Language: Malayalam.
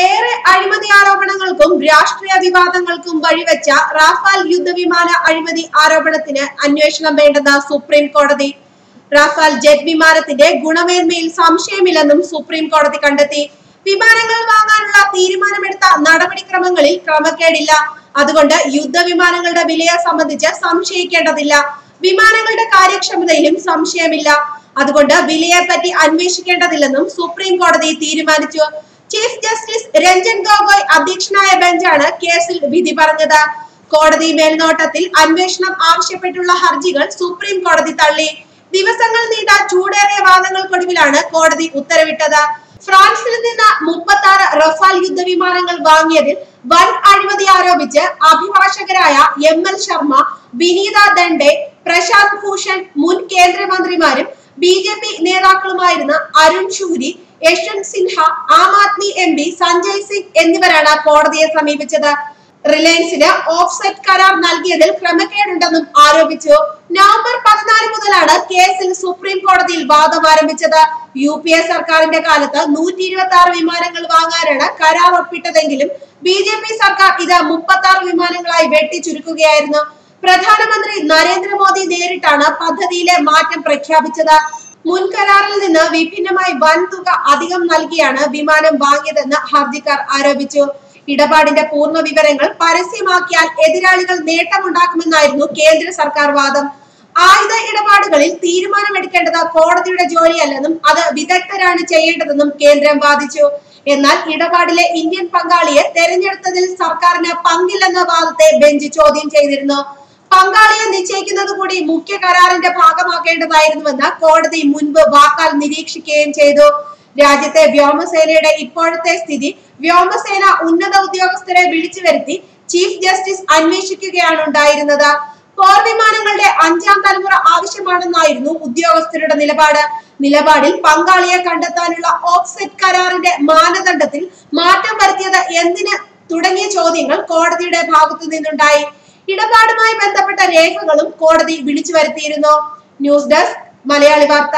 ഏറെ അഴിമതി ആരോപണങ്ങൾക്കും രാഷ്ട്രീയ വിവാദങ്ങൾക്കും വഴിവെച്ച റാഫാൽ യുദ്ധവിമാന അഴിമതി ആരോപണത്തിന് അന്വേഷണം വേണ്ടെന്ന് സുപ്രീം കോടതി. റാഫാൽ ജെറ്റ് വിമാനത്തിന്റെ ഗുണമേന്മയിൽ സംശയമില്ലെന്നും സുപ്രീം കോടതി കണ്ടെത്തി. വിമാനങ്ങൾ വാങ്ങാനുള്ള തീരുമാനമെടുത്ത നടപടിക്രമങ്ങളിൽ ക്രമക്കേടില്ല. അതുകൊണ്ട് യുദ്ധവിമാനങ്ങളുടെ വിലയെ സംബന്ധിച്ച് സംശയിക്കേണ്ടതില്ല. വിമാനങ്ങളുടെ കാര്യക്ഷമതയിലും സംശയമില്ല. അതുകൊണ്ട് വിലയെപ്പറ്റി അന്വേഷിക്കേണ്ടതില്ലെന്നും സുപ്രീം കോടതി തീരുമാനിച്ചു. ചീഫ് ജസ്റ്റിസ് രഞ്ജൻ ഗൊഗോയ് അധ്യക്ഷനായ ബെഞ്ചാണ് കേസിൽ വിധി പറഞ്ഞത്. കോടതി മേൽനോട്ടത്തിൽ അന്വേഷണം ആവശ്യപ്പെട്ടുള്ള ഹർജികൾ സുപ്രീം കോടതി തള്ളി. ദിവസങ്ങൾ നീണ്ട ചൂടേറിയ വാദങ്ങൾക്കൊടുവിലാണ് കോടതി ഉത്തരവിട്ടത്. ഫ്രാൻസിൽ നിന്ന് 36 റഫാൽ യുദ്ധവിമാനങ്ങൾ വാങ്ങിയതിൽ വൻ അഴിമതി ആരോപിച്ച് അഭിഭാഷകരായ ML ശർമ്മ, വിനീത ദണ്ഡെ, പ്രശാന്ത് ഭൂഷൺ, മുൻ കേന്ദ്രമന്ത്രിമാരും BJP നേതാക്കളുമായിരുന്ന അരുൺ ഷൂരി, യശ്വന്ത് സിൻഹ, ആം ആദ്മി MP സഞ്ജയ് സിംഗ് എന്നിവരാണ് കോടതിയെ സമീപിച്ചത്. റിലയൻസിന് ഓഫ്സെറ്റ് കരാർ നൽകിയതിൽ ക്രമക്കേടുണ്ടെന്നും ആരോപിച്ചു. നവംബർ 14 മുതലാണ് കേസിൽ സുപ്രീം കോടതിയിൽ വാദം ആരംഭിച്ചത്. UPA സർക്കാരിന്റെ കാലത്ത് 126 വിമാനങ്ങൾ വാങ്ങാനാണ് കരാർ ഒപ്പിട്ടതെങ്കിലും BJP സർക്കാർ ഇത് 36 വിമാനങ്ങളായി വെട്ടിച്ചുരുക്കുകയായിരുന്നു. പ്രധാനമന്ത്രി നരേന്ദ്രമോദി നേരിട്ടാണ് പദ്ധതിയിലെ മാറ്റം പ്രഖ്യാപിച്ചത്. മുൻ കരാറിൽ നിന്ന് വിഭിന്നമായി വൻ തുക അധികം നൽകിയാണ് വിമാനം വാങ്ങിയതെന്ന് ഹർജിക്കാർ ആരോപിച്ചു. ഇടപാടിന്റെ പൂർണ്ണ വിവരങ്ങൾ പരസ്യമാക്കിയാൽ എതിരാളികൾ നേട്ടമുണ്ടാക്കുമെന്നായിരുന്നു കേന്ദ്ര സർക്കാർ വാദം. ആയുധ ഇടപാടുകളിൽ തീരുമാനമെടുക്കേണ്ടത് കോടതിയുടെ ജോലിയല്ലെന്നും അത് വിദഗ്ധരാണ് ചെയ്യേണ്ടതെന്നും കേന്ദ്രം വാദിച്ചു. എന്നാൽ ഇടപാടിലെ ഇന്ത്യൻ പങ്കാളിയെ തെരഞ്ഞെടുത്തതിൽ സർക്കാരിന് പങ്കില്ലെന്ന വാദത്തെ ബെഞ്ച് ചോദ്യം ചെയ്തിരുന്നു. പങ്കാളിയെ നിശ്ചയിക്കുന്നത് കൂടി മുഖ്യ കരാറിന്റെ ഭാഗമാക്കേണ്ടതായിരുന്നുവെന്ന് കോടതി മുൻപ് വാക്കാൽ നിരീക്ഷിക്കുകയും ചെയ്തു. രാജ്യത്തെ വ്യോമസേനയുടെ ഇപ്പോഴത്തെ സ്ഥിതി വ്യോമസേന ഉന്നത ഉദ്യോഗസ്ഥരെ വിളിച്ചു വരുത്തി ചീഫ് ജസ്റ്റിസ് അന്വേഷിക്കുകയാണ് ഉണ്ടായിരുന്നത്. പോർ വിമാനങ്ങളുടെ 5ാം തലമുറ ആവശ്യമാണെന്നായിരുന്നു ഉദ്യോഗസ്ഥരുടെ നിലപാടിൽ പങ്കാളിയെ കണ്ടെത്താനുള്ള ഓഫ്സെറ്റ് കരാറിന്റെ മാനദണ്ഡത്തിൽ മാറ്റം വരുത്തിയത് എന്തിന് തുടങ്ങിയ ചോദ്യങ്ങൾ കോടതിയുടെ ഭാഗത്തു നിന്നുണ്ടായി. ഇടപാടുമായി ബന്ധപ്പെട്ട രേഖകളും കോടതി വിളിച്ചു വരുത്തിയിരുന്നു. ന്യൂസ് ഡെസ്ക് മലയാളി വാർത്ത.